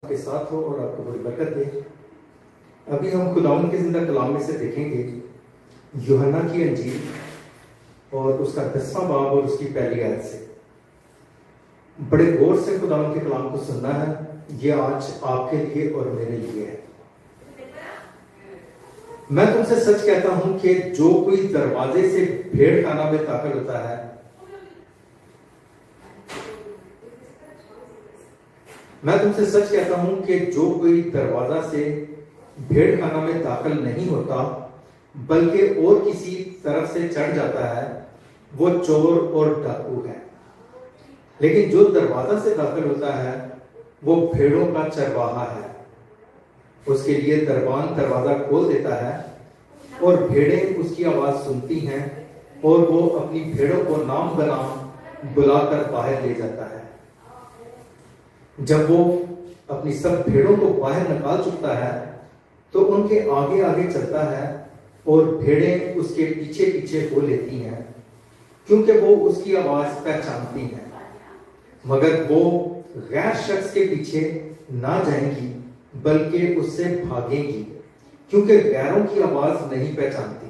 के साथ हो और आपको बड़ी बरकत दे। अभी हम खुदावंद के जिंदा कलाम में से देखेंगे यूहन्ना की अंजील और उसका 10वां बाब और उसकी पहली आयत से। बड़े गौर से खुदावंद के कलाम को सुनना है। ये आज आपके लिए और मेरे लिए है। मैं तुमसे सच कहता हूं कि जो कोई दरवाजे से भेड़ खाना में दाखिल होता है, मैं तुमसे सच कहता हूं कि जो कोई दरवाजा से भेड़ खाना में दाखिल नहीं होता बल्कि और किसी तरफ से चढ़ जाता है, वो चोर और डाकू है। लेकिन जो दरवाजा से दाखिल होता है वो भेड़ों का चरवाहा है। उसके लिए दरबान दरवाजा खोल देता है और भेड़ें उसकी आवाज सुनती हैं और वो अपनी भेड़ों को नाम बनाम बुलाकर बाहर ले जाता है। जब वो अपनी सब भेड़ों को बाहर निकाल चुकता है तो उनके आगे आगे चलता है और भेड़ें उसके पीछे पीछे हो लेती हैं, क्योंकि वो उसकी आवाज पहचानती हैं। मगर वो गैर शख्स के पीछे ना जाएंगी बल्कि उससे भागेंगी, क्योंकि गैरों की आवाज नहीं पहचानती।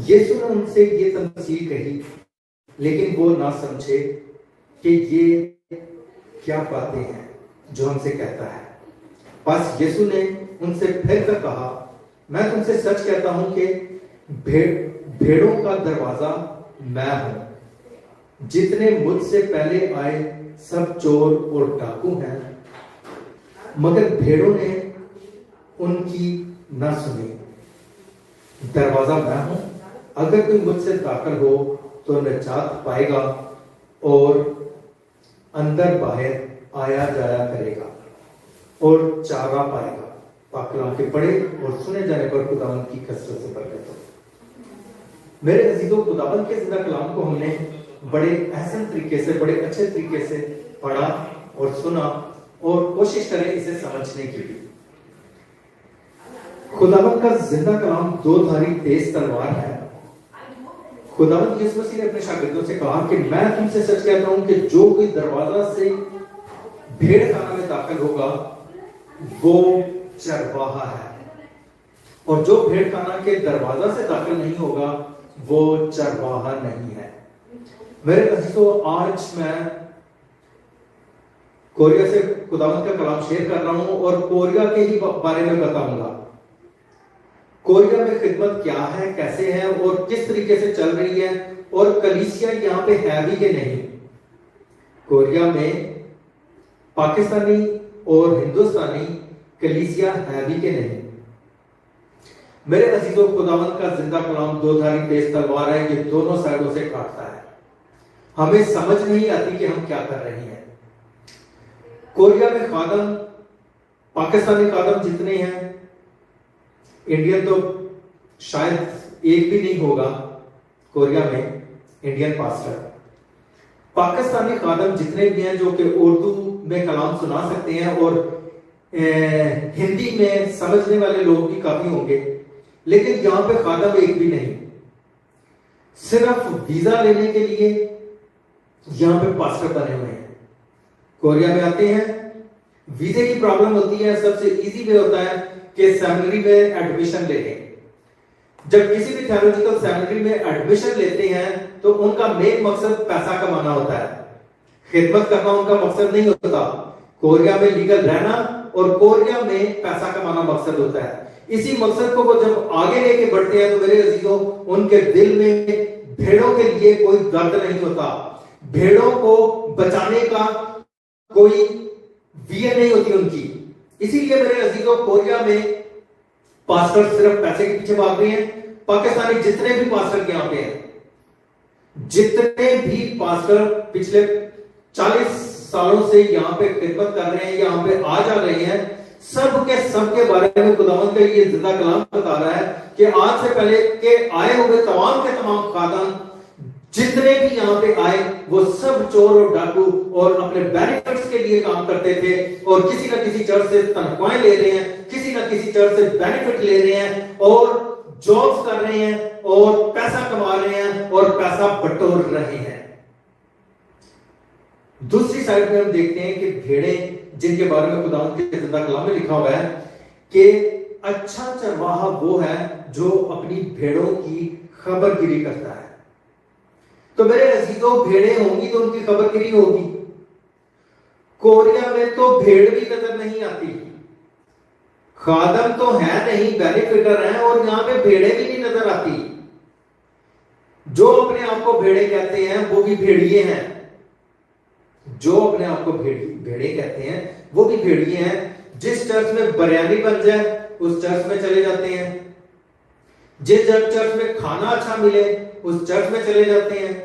यीशु ने उनसे ये तमसील कही, लेकिन वो ना समझे कि ये क्या बातें हैं जो हमसे कहता है। बस यीशु ने उनसे फिर कर कहा, मैं तुमसे सच कहता हूं कि भेड़ों का दरवाजा मैं हूं। जितने मुझसे पहले आए सब चोर और डाकू हैं, मगर भेड़ों ने उनकी न सुनी। दरवाजा मैं हूं, अगर कोई मुझसे दाखिल हो तो निजात पाएगा और अंदर बाहर आया जाया करेगा और चारा पाएगा। पाक कलाम के पढ़े और सुने जाने पर खुदावंद की कसरत से बरकत हो। मेरे अजीजों, खुदावंद के जिंदा कलाम को हमने बड़े अहसन तरीके से, बड़े अच्छे तरीके से पढ़ा और सुना और कोशिश करें इसे समझने की भी। खुदावंद का जिंदा कलाम दो धारी तेज तलवार है। खुदावंद यीशु मसीह ने अपने शागिर्दों से कहा कि मैं तुमसे सच कहता हूं कि जो कोई दरवाजा से भेड़ खाना में दाखिल होगा वो चरवाहा है, और जो भेड़ खाना के दरवाजा से दाखिल नहीं होगा वो चरवाहा नहीं है। मेरे अजीजों, आज मैं कोरिया से खुदावंद का कलाम शेयर कर रहा हूं और कोरिया के ही बारे में बताऊंगा। कोरिया में खिदमत क्या है, कैसे है और किस तरीके से चल रही है, और कलीसिया यहां पे है भी कि नहीं। कोरिया में पाकिस्तानी और हिंदुस्तानी कलीसिया है भी कि नहीं। मेरे अजीजों, खुदावंद का जिंदा कलाम दो धारी तेज तलवार है। ये दोनों साइडों से काटता है। हमें समझ नहीं आती कि हम क्या कर रहे हैं। कोरिया में खादम, पाकिस्तानी खादम जितने हैं, इंडियन तो शायद एक भी नहीं होगा कोरिया में इंडियन पास्टर। पाकिस्तानी खादम जितने भी हैं जो कि उर्दू में कलाम सुना सकते हैं और हिंदी में समझने वाले लोग भी काफी होंगे, लेकिन यहां पे खादम एक भी नहीं। सिर्फ वीजा लेने के लिए यहां पे पास्टर बने हुए हैं। कोरिया में आते हैं, वीजे की प्रॉब्लम होती है। सबसे इजी वे होता है कि सेमिनरी में एडमिशन ले लें। जब किसी भी थियोलॉजिकल सेमिनरी में एडमिशन लेते हैं तो उनका मेन मकसद पैसा कमाना होता है, खिदमत करना उनका मकसद नहीं होता। कोरिया में लीगल रहना और कोरिया में पैसा कमाना मकसद होता है। इसी मकसद को वो जब आगे लेके बढ़ते हैं तो मेरे अजीजों, उनके दिल में भेड़ों के लिए कोई दर्द नहीं होता, भेड़ों को बचाने का कोई वियर नहीं होती उनकी। इसीलिए मेरे अजीजों, कोरिया में पास्टर सिर्फ पैसे के पीछे भाग रहे हैं। पाकिस्तानी जितने भी पास्टर यहां पे हैं, जितने भी पास्टर पिछले 40 सालों से यहां पे खिदमत कर रहे हैं, यहां पे आ जा रहे हैं, सबके बारे में खुदावंद का ये जिंदा कलाम बता रहा है कि आज से पहले के आए हुए तमाम के तमाम खादम जितने भी यहां पे आए वो सब चोर और डाकू और अपने बेनिफिट्स के लिए काम करते थे, और किसी ना किसी चर्च से तनख्वाहें ले रहे हैं, किसी ना किसी चर्च से बेनिफिट ले रहे हैं और जॉब्स कर रहे हैं और पैसा कमा रहे हैं और पैसा बटोर रहे हैं। दूसरी साइड में हम देखते हैं कि भेड़ें जिनके बारे में खुदावंद के जिंदा कलाम में लिखा हुआ है कि अच्छा चरवाहा वो है जो अपनी भेड़ों की खबरगिरी करता है। तो मेरे अजीजों, भेड़ें होंगी तो उनकी खबरगिरी होगी। कोरिया में तो भेड़ भी नजर नहीं आती, खादम तो है नहीं, बेनिफिटर है, और यहां पे भेड़ें भी नहीं नजर आती। जो अपने आप को भेड़े कहते हैं वो भी भेड़िए हैं। जो अपने आप को भेड़े कहते हैं वो भी भेड़िए हैं। जिस चर्च में बिरयानी बन जाए उस चर्च में चले जाते हैं, जिस चर्च में खाना अच्छा मिले उस चर्च में चले जाते हैं।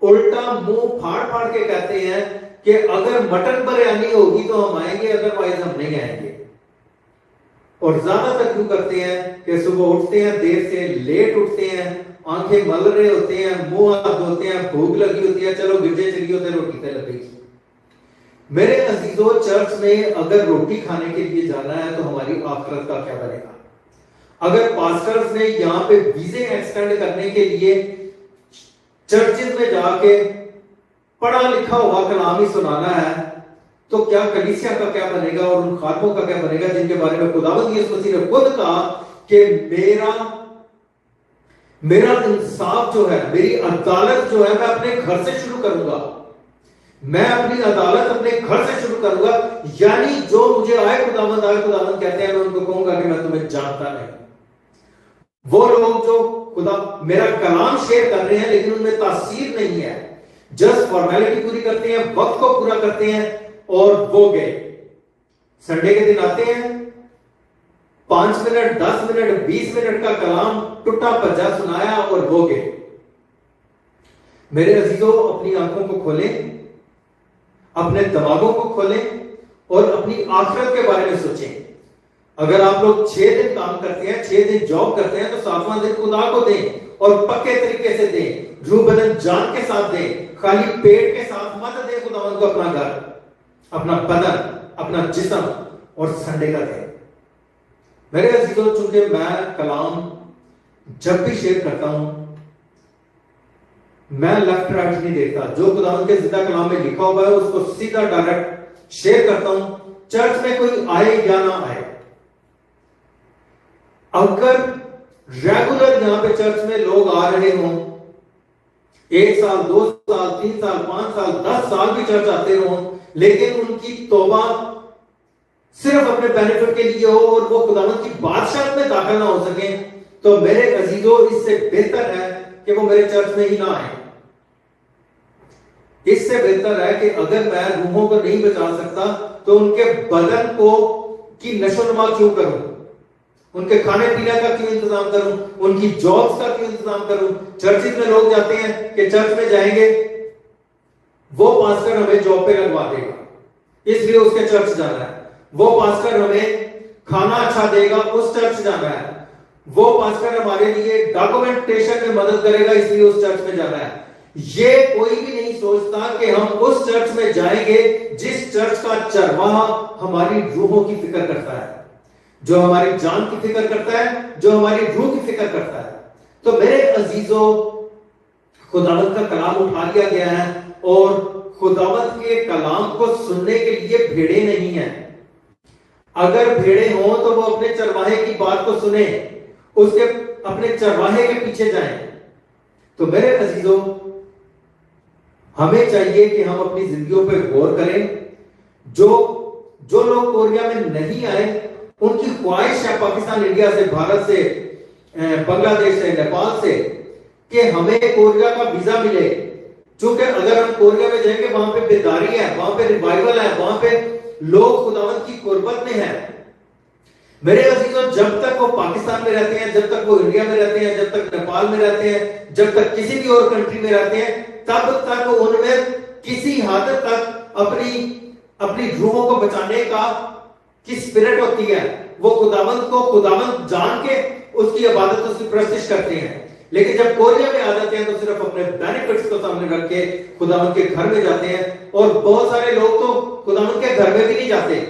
उल्टा मुंह फाड़ फाड़ के कहते हैं कि अगर मटन बिरयानी होगी तो हम आएंगे, अदरवाइज हम नहीं आएंगे। और ज्यादातर क्यों करते हैं कि सुबह उठते हैं देर से, लेट उठते हैं, आंखें मल रहे होते हैं, मुंह हाथ धोते हैं, भूख लगी होती है, चलो गिरजे चली होते रोटी पे लगेगी। मेरे अजीजों, चर्च में अगर रोटी खाने के लिए जाना है तो हमारी आखिरत का क्या बनेगा? अगर पास्टर्स ने यहाँ पे वीजे एक्सटेंड करने के लिए चर्चिज में जाके पढ़ा लिखा हुआ कलाम ही सुनाना है तो क्या कलीसिया का क्या बनेगा और उन खादमों का क्या बनेगा जिनके बारे में खुदावंद यीशु मसीह ने खुद कहा कि मेरा इंसाफ जो है, मेरी अदालत जो है, मैं अपने घर से शुरू करूंगा। मैं अपनी अदालत अपने घर से शुरू करूंगा। यानी जो मुझे आए खुदावंद कहते हैं, मैं उनको कहूंगा कि मैं तुम्हें जानता नहीं। वो लोग जो खुदा मेरा कलाम शेयर कर रहे हैं लेकिन उनमें तासीर नहीं है, जस्ट फॉर्मेलिटी पूरी करते हैं, वक्त को पूरा करते हैं और वो गए। संडे के दिन आते हैं, 5 मिनट 10 मिनट 20 मिनट का कलाम टुटा भज्जा सुनाया और वो गए। मेरे अजीजों, अपनी आंखों को खोलें, अपने दिमागों को खोलें और अपनी आखिरत के बारे में सोचें। अगर आप लोग 6 दिन काम करते हैं, 6 दिन जॉब करते हैं, तो 7वां दिन खुदा को दें और पक्के तरीके से दें, रूह बदन जान के साथ दें। खाली पेट के साथ मत दें खुदावंद को अपना घर, अपना बदन, अपना जिस्म और संडे का दें। मेरे अजीजों, चूंकि मैं कलाम जब भी शेयर करता हूं मैं लेफ्ट राइट नहीं देखता, जो खुदावंद के जिंदा कलाम में लिखा हुआ है उसको सीधा डायरेक्ट शेयर करता हूं, चर्च में कोई आए या ना आए। अगर रेगुलर यहां पे चर्च में लोग आ रहे हों, 1 साल 2 साल 3 साल 5 साल 10 साल भी चर्च आते हों, लेकिन उनकी तौबा सिर्फ अपने बेनिफिट के लिए हो और वो खुदावंद की बादशाहत में दाखिल ना हो सके, तो मेरे अजीजों, इससे बेहतर है कि वो मेरे चर्च में ही ना आए। इससे बेहतर है कि अगर मैं रूहों को नहीं बचा सकता तो उनके बदन को की नशोनुमा क्यों करूं, उनके खाने पीने का क्यों इंतजाम करूं, उनकी जॉब्स का क्यों इंतजाम करूं। चर्चिस में लोग जाते हैं कि चर्च में जाएंगे, वो पास्टर हमें जॉब पे लगवा देगा इसलिए उसके चर्च जाना है, वो पास्टर हमें खाना अच्छा देगा उस चर्च जाना है, वो पास्टर हमारे लिए डॉक्यूमेंटेशन में मदद करेगा इसलिए उस चर्च में जाना है। ये कोई भी नहीं सोचता कि हम उस चर्च में जाएंगे जिस चर्च का चरवाहा हमारी रूहों की फिक्र करता है, जो हमारी जान की फिक्र करता है, जो हमारी रूह की फिक्र करता है। तो मेरे अजीजों, खुदावंद का कलाम उठा लिया गया है और खुदावंद के कलाम को सुनने के लिए भेड़े नहीं है। अगर भेड़े हों तो वो अपने चरवाहे की बात को सुने, उसके अपने चरवाहे के पीछे जाएं। तो मेरे अजीजों, हमें चाहिए कि हम अपनी जिंदगियों पर गौर करें। जो लोग कोरिया में नहीं आए उनकी ख्वाहिश है पाकिस्तान, इंडिया से, भारत से, बांग्लादेश से, नेपाल से कि हमें कोरिया का वीजा मिले। क्योंकि अगर हम कोरिया में जाएंगे वहां पे बेदारी है, वहां पे रिवाइवल है, वहां पे लोग खुदावंद की कुर्बत में है। मेरे अजीजों, जब तक वो पाकिस्तान में रहते हैं, जब तक वो इंडिया में रहते हैं, जब तक नेपाल में रहते हैं, जब तक किसी भी और कंट्री में रहते हैं, तब तक उनमें किसी हद तक अपनी रूहों को बचाने का की स्पिरिट होती है। वो खुदावंद को खुदावंद जान के उसकी इबादत, उसकी प्रस्तिश करते हैं। लेकिन जब कोरिया में आ जाते हैं तो सिर्फ अपने बेनिफिट्स को सामने रख के खुदावंद के घर में जाते हैं। और बहुत सारे लोग तो खुदावंद के घर में भी नहीं जाते।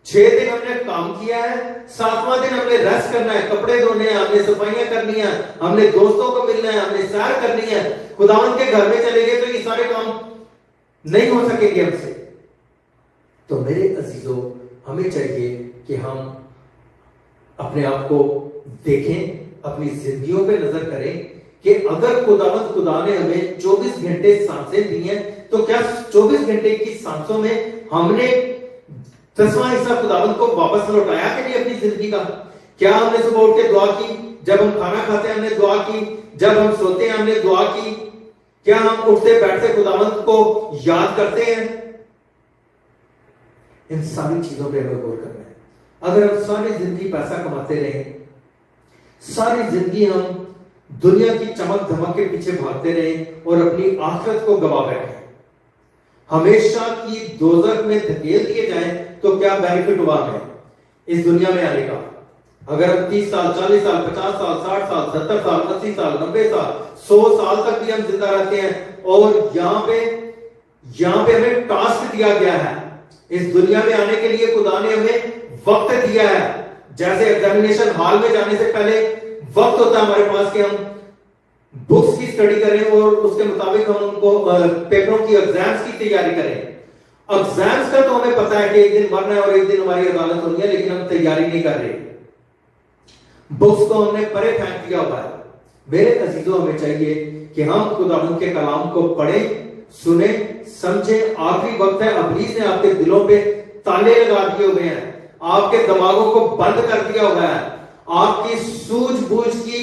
6 दिन हमने काम किया है, 7वां दिन हमने रेस्ट करना है, कपड़े धोने हैं, हमने सफाइयां करनी है, हमने दोस्तों को मिलना है, हमने सैर करनी है। खुदावंद के घर में चले गए तो ये सारे काम नहीं हो सकेंगे हमसे। तो मेरे अजीजों, हमें चाहिए कि हम अपने आप को देखें, अपनी जिंदगियों पे नजर करें कि अगर खुदा ने हमें 24 घंटे सांसें दी हैं, तो क्या 24 घंटे की सांसों में हमने 10वां हिस्सा खुदावंद को वापस लौटाया कि नहीं अपनी जिंदगी का? क्या हमने सुबह उठ के दुआ की? जब हम खाना खाते हैं हमने दुआ की? जब हम सोते हैं हमने दुआ की? क्या हम उठते बैठते खुदावंद को याद करते हैं? इन सारी चीजों पे हमें गौर करना है। अगर हम सारी जिंदगी पैसा कमाते रहे, सारी जिंदगी हम दुनिया की चमक धमक के पीछे भागते रहे और अपनी आखिरत को गवा बैठे, हमेशा की दोजख में धकेल दिए जाएं, तो क्या बेनिफिट हुआ हमें इस दुनिया में आने का? अगर हम 30 साल, 40 साल, 50 साल, 60 साल, 70 साल, 80 साल, 90 साल, 100 साल तक भी हम जिंदा रहते हैं और यहां पे हमें टास्क दिया गया है, इस दुनिया में आने के लिए खुदा ने हमें वक्त दिया है। जैसे एग्जामिनेशन हॉल में जाने से पहले वक्त होता है हमारे पास कि हम बुक्स की स्टडी करें और उसके मुताबिक हम उनको पेपरों की एग्जाम्स की तैयारी करें। एग्जाम्स का तो हमें पता है कि एक दिन मरना है और एक दिन हमारी अदालत होनी है, लेकिन हम तैयारी नहीं कर रहे, बुक्स को हमने परे फेंक दिया हुआ है। मेरे अजीजों, हमें चाहिए कि हम खुदावंद के कलाम को पढ़ें, सुने, समझे। आखिरी वक्त है, इब्लीस ने आपके दिलों पे ताले लगा दिए हुए हैं, आपके दिमागों को बंद कर दिया हुआ है, आपकी सूझबूझ की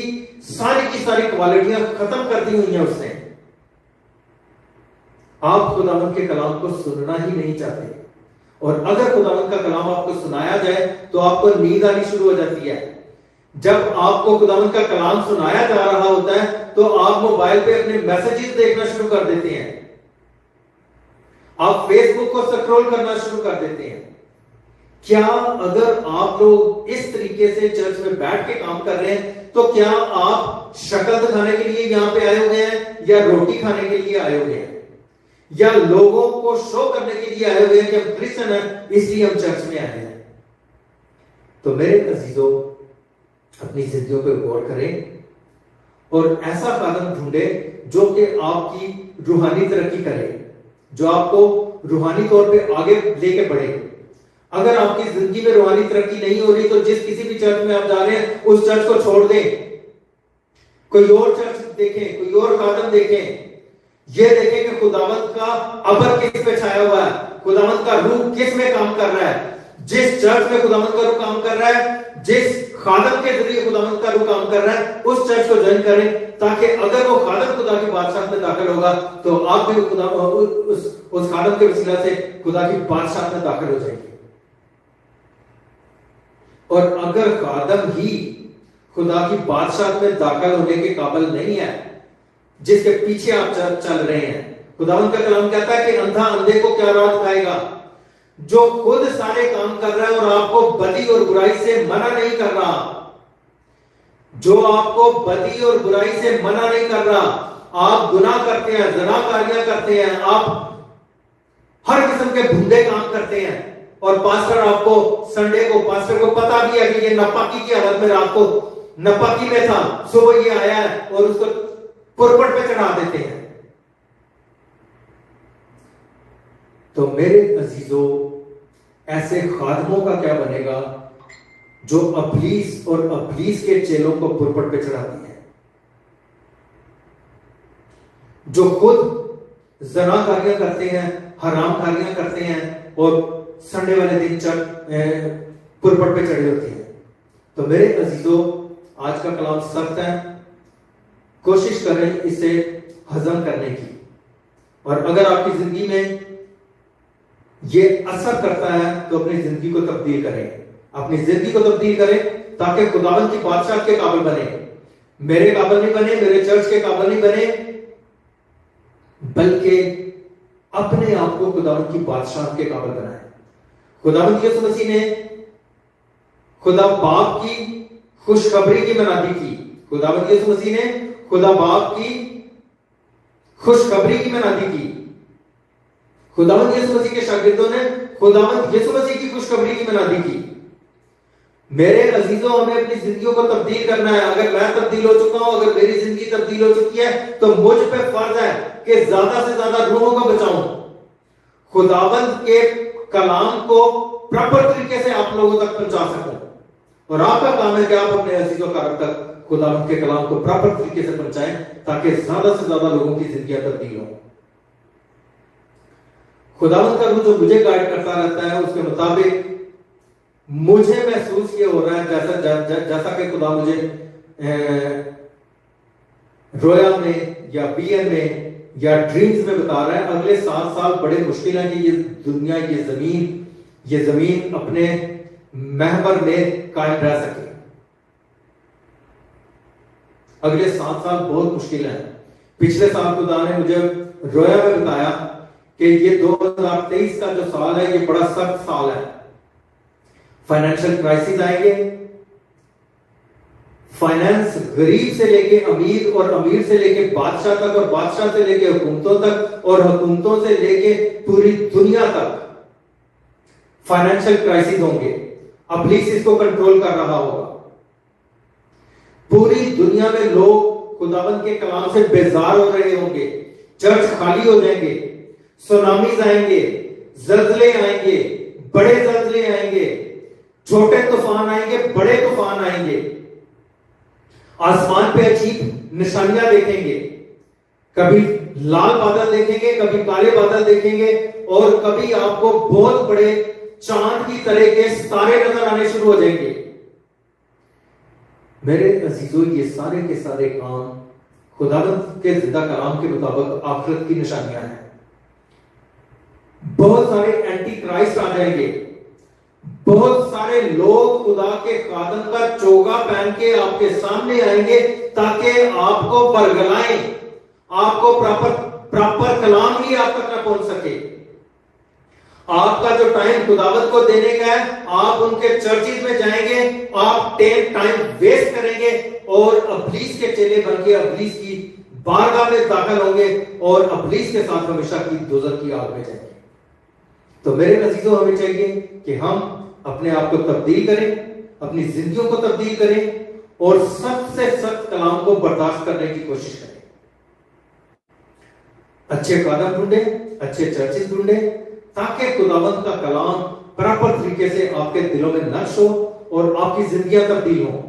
सारी क्वालिटियां खत्म कर दी हुई हैं उसने। आप खुदावंद के कलाम को सुनना ही नहीं चाहते, और अगर खुदावंद का कलाम आपको सुनाया जाए तो आपको नींद आनी शुरू हो जाती है। जब आपको खुदावंद का कलाम सुनाया जा रहा होता है तो आप मोबाइल पे अपने मैसेजेस देखना शुरू कर देते हैं, आप फेसबुक को स्क्रॉल करना शुरू कर देते हैं। क्या अगर आप लोग इस तरीके से चर्च में बैठ के काम कर रहे हैं, तो क्या आप शक्ल दिखाने के लिए यहां पे आए हुए हैं, या रोटी खाने के लिए आए हुए हैं, या लोगों को शो करने के लिए आए हुए हैं कि हम क्रिश्चियन हैं इसलिए हम चर्च में आए हैं? तो मेरे अजीजों, अपनी जिंदगियों पर गौर करें और ऐसा कदम ढूंढे जो कि आपकी रूहानी तरक्की करे, जो आपको रूहानी तौर पे आगे लेके बढ़े। अगर आपकी जिंदगी में रूहानी तरक्की नहीं हो रही, तो जिस किसी भी चर्च में आप जा रहे हैं उस चर्च को छोड़ दें, कोई और चर्च देखें, कोई और कदम देखें। ये देखें कि खुदावंद का अबर किस पे छाया हुआ है, खुदावंद का रूह किस में काम कर रहा है। जिस चर्च में खुदावंद का रूह काम कर रहा है, जिस खादम के जरिए खुदावंद का रूह काम कर रहा है, उस चर्च को ज्वाइन करें, ताकि अगर वो खादम खुदा की बादशाह में दाखिल होगा तो आप भी खुदा उस खादम के वसीला से खुदा की बादशाह में दाखिल हो जाएंगे। और अगर खादम ही खुदा की बादशाह में दाखिल होने के काबिल नहीं है, जिसके पीछे आप चल रहे हैं, खुदावंद का कलाम कहता है कि अंधा अंधे को क्या राह दिखाएगा। जो खुद सारे काम कर रहा है और आपको बदी और बुराई से मना नहीं कर रहा, जो आपको बदी और बुराई से मना नहीं कर रहा, आप गुनाह करते हैं, ज़नाकारियां करते हैं, आप हर किस्म के भुंडे काम करते हैं, और पास्टर आपको संडे को, पास्टर को पता भी है कि ये नापाकी की हालत में रात को नापाकी में था, सुबह ये आया है, और उसको पुरपट पे चढ़ा देते हैं। तो मेरे अजीजों, ऐसे खादमों का क्या बनेगा जो इब्लीस और इब्लीस के चेलों को पुरपट पे चढ़ाती है, जो खुद ज़नाकारियां करते हैं, हरामकारियां करते हैं और संडे वाले दिन पुरपट पे चढ़े होते हैं। तो मेरे अजीजों, आज का कलाम सख्त है, कोशिश करें इसे हजम करने की, और अगर आपकी जिंदगी में ये असर करता है तो अपनी जिंदगी को तब्दील करें, अपनी जिंदगी को तब्दील करें, ताकि खुदावंद की बादशाह के काबिल बने। मेरे काबिल नहीं बने, मेरे चर्च के काबिल नहीं बने, बल्कि अपने आप को खुदावंद की बादशाह के काबिल बनाए। खुदावंद यीशु मसीह ने खुदा बाप की खुशखबरी की मनादी की, खुदावंद यीशु मसीह ने खुदा बाप की खुशखबरी की मनादी की। खुदावंद यीशु मसीह के शागिर्दों ने खुदावंद यीशु मसीह की खुशखबरी की मनादी की। मेरे अजीजों, हमें अपनी जिंदगियों को तब्दील करना है। अगर मैं तब्दील हो चुका हूं, अगर मेरी जिंदगी तब्दील हो चुकी है, तो मुझ पे फर्ज है कि ज्यादा से ज्यादा रूहों को बचाऊं, खुदावंद के कलाम को प्रॉपर तरीके से आप लोगों तक पहुंचा सकूं। और आपका काम है कि आप अपने अजीजों कारब तक खुदावंद के कलाम को प्रॉपर तरीके से पहुंचाएं, ताकि ज्यादा से ज्यादा लोगों की जिंदगी तब्दील हो। खुदावंद का रूह जो मुझे गाइड करता रहता है, उसके मुताबिक मुझे महसूस ये हो रहा है जैसा कि खुदा मुझे रोया में या बीएन में या ड्रीम्स में बता रहा है, अगले 7 साल बड़े मुश्किल है कि ये दुनिया, ये जमीन अपने महवर में कायम रह सके। अगले 7 साल बहुत मुश्किल है। पिछले साल खुदा ने मुझे रोया में बताया कि ये 2023 का जो साल है, ये बड़ा सख्त साल है। फाइनेंशियल क्राइसिस आएंगे। फाइनेंस गरीब से लेके अमीर और अमीर से लेके बादशाह तक और बादशाह से लेके हुकूमतों तक और हुकूमतों से लेके पूरी दुनिया तक फाइनेंशियल क्राइसिस होंगे। इब्लीस इसको कंट्रोल कर रहा होगा। पूरी दुनिया में लोग खुदावंद के कलाम से बेजार हो रहे होंगे। चर्च खाली हो जाएंगे। सुनामीज आएंगे, जल्जले आएंगे, बड़े जल्जले आएंगे, छोटे तूफान आएंगे, बड़े तूफान आएंगे। आसमान पे अजीब निशानियां देखेंगे। कभी लाल बादल देखेंगे, कभी काले बादल देखेंगे, और कभी आपको बहुत बड़े चांद की तरह के सितारे नजर आने शुरू हो जाएंगे। मेरे अजीजों, ये सारे के सारे काम खुदावंद के जिंदा कलाम के मुताबिक आखिरत की निशानियां हैं। बहुत सारे एंटी क्राइस्ट आ जाएंगे। बहुत सारे लोग खुदा के खादम का चोगा पहन के आपके सामने आएंगे, ताकि आपको बरगलाएं, आपको प्रॉपर कलाम ही आप तक न पहुंच सके। आपका जो टाइम खुदावत को देने का है, आप उनके चर्चिज में जाएंगे, आप टाइम वेस्ट करेंगे और इब्लीस के चेले बन के इब्लीस की बारगाह में दाखिल होंगे और इब्लीस के साथ हमेशा की दोज़ख की आग में जाएंगे। तो मेरे अजीजों, हमें चाहिए कि हम अपने आप को तब्दील करें, अपनी जिंदगियों को तब्दील करें और सबसे सख्त कलाम को बर्दाश्त करने की कोशिश करें। अच्छे कादम ढूंढे, अच्छे चर्चेस ढूंढे, ताकि खुदावंद का कलाम प्रॉपर तरीके से आपके दिलों में नक्श हो और आपकी जिंदगियां तब्दील हो।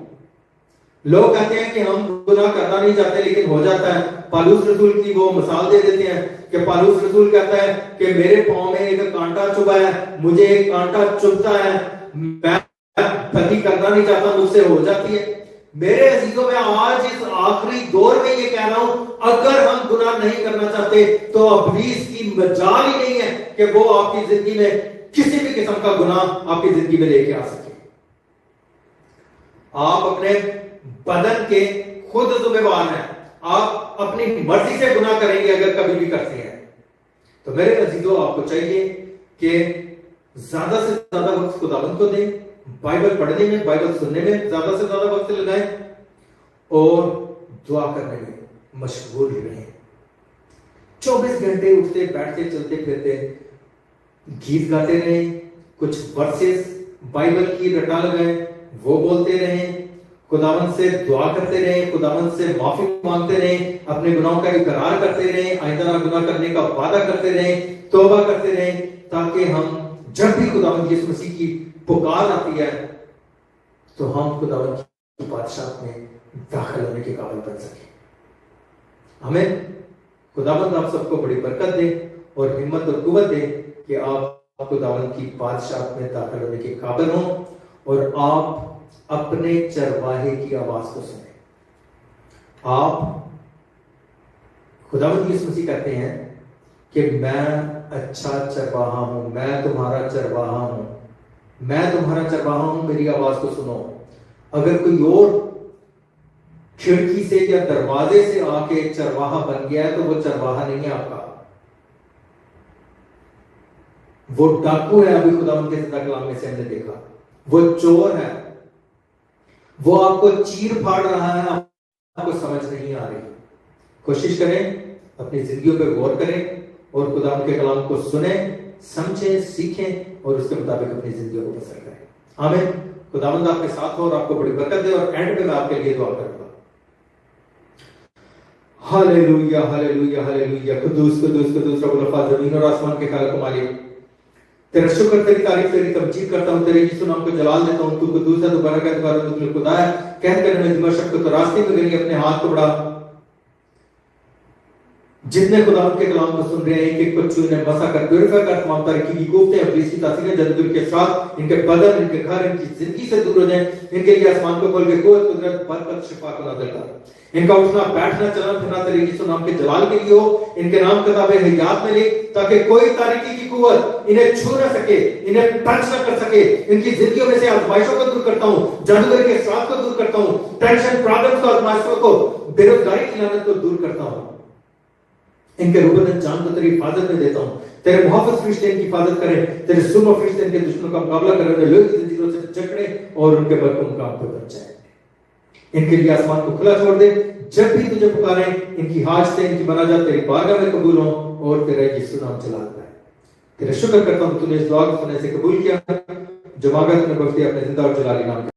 लोग कहते हैं कि हम गुनाह करना नहीं चाहते, लेकिन हो जाता है। पालूस रसूल की वो मिसाल दे देते हैं कि पालूस रसूल कहता है कि मेरे पांव में एक कांटा चुभा है, मुझे एक कांटा चुभता है, मैं गलती करना नहीं चाहता, मुझसे हो जाती है। मेरे अजीजों, मैं आज इस आखिरी दौर में ये कह रहा हूं, अगर हम गुनाह नहीं करना चाहते तो इब्लीस की मजाल ही नहीं है कि वो आपकी जिंदगी में किसी भी किस्म का गुनाह आपकी जिंदगी में लेके आ सके। आप अपने बदन के खुद जिम्मेवार हैं। आप अपनी मर्जी से गुनाह करेंगे अगर कभी भी करते हैं। तो मेरे अजीजों, आपको चाहिए कि ज्यादा से ज्यादा वक्त खुदावंद को दें, बाइबल पढ़ने में, बाइबल सुनने में ज्यादा से ज्यादा वक्त लगाएं और दुआ करने में मशगूल रहें। 24 घंटे उठते बैठते चलते फिरते गीत गाते रहें, कुछ वर्सेस बाइबल की रटा लगाएं, वो बोलते रहें, खुदावंद से दुआ करते रहें, खुदावंद से माफी मांगते रहें, अपने गुनाहों का इकरार करते रहें, आइंदा ना गुनाह करने का वादा करते रहें, तौबा करते रहें, ताकि हम जब भी खुदावंद यीशु मसीह की पुकार आती है तो हम खुदावंद की बादशाह में दाखिल होने के काबिल बन सके। हमें खुदावंद आप सबको बड़ी बरकत दे और हिम्मत और कुव्वत दे कि आप खुदावंद की बादशाह में दाखिल होने के काबिल हों और आप अपने चरवाहे की आवाज को सुने। आप खुदावंद यीशु मसीह कहते हैं कि मैं अच्छा चरवाहा हूं, मैं तुम्हारा चरवाहा हूं, मैं तुम्हारा चरवाहा हूं, मेरी आवाज को सुनो। अगर कोई और खिड़की से या दरवाजे से आके चरवाहा बन गया है तो वो चरवाहा नहीं है आपका, वो डाकू है। अभी खुदावंद के जिंदा कलाम में से हमने देखा, वो चोर है, वो आपको चीर फाड़ रहा है, आपको समझ नहीं आ रही। कोशिश करें, अपनी जिंदगियों पर गौर करें और खुदावंद के कलाम को सुने, समझें, सीखें और उसके मुताबिक अपनी जिंदगी को बसर करें। आमीन। खुदावंद आपके साथ हो और आपको बड़ी बरकत दे और एंड पे मैं आपके लिए दुआ करूंगा। Hallelujah, hallelujah, hallelujah. कुदूस कुदूस कुदूस रब्बुल अफ़ाज़, ज़मीन और आसमान के खालिक मालिक, तेरा शुक्र, तेरी तारीफ, तेरी तमजीद करता हूँ, तेरे यीशु नाम को जलाल देता हूँ। तू कुद्दूस है, तू बरकत है, तू खुदा है। कहकर मैं दिमाग को तो रास्ते में गई, अपने हाथ को बढ़ा। जितने खुदा के कलाम को सुन रहे हैं, एक एक को छूने बसा कर प्यूरिफाई कर, तमाम तरीके की कोफ्ते और इसकी तासीरें जदूर के साथ इनके बदन, इनके घर, इनकी जिंदगी से दूर हो जाए। इनके लिए आसमान को खोल के कुव्वत, कुदरत, बरकत, शिफा को नाज़िल कर। इनका उठना बैठना चलना फिरना तेरे यीशु नाम के जलाल के लिए हो। इनके नाम किताबे हयात में ले, ताकि कोई तारीकी की कुव्वत इन्हें छू न सके, इन्हें टच न कर सके। इनकी जिंदगियों में से आजमाइशों को दूर करता हूँ, जादूगर के साथ को दूर करता हूँ, टेंशन, प्रॉब्लम्स को, आजमाइशों को, बेरोजगारी की लानत को दूर करता हूँ। इनके रूबन जान को तेरी हिफाजत में देता हूँ। तेरे मुहाफ़िज़ फरिश्ते इनकी हिफाजत करें, तेरे सुबह फरिश्ते इनके दुश्मनों का मुकाबला करें, उन्हें लोहे की जंजीरों से जकड़े और उनके बल को मुकाम पर बचाए। इनके लिए आसमान को खुला छोड़ दे। जब भी तुझे पुकारें, इनकी हाजतें, इनकी मनाजात तेरी बारगाह में कबूल हो और तेरा यीशु नाम चला पाए। तेरा शुक्र करता हूँ तूने इस दुआ को सुनने से कबूल किया, जो मांगा तूने बख्श दिया अपने जिंदा और जलाली नाम।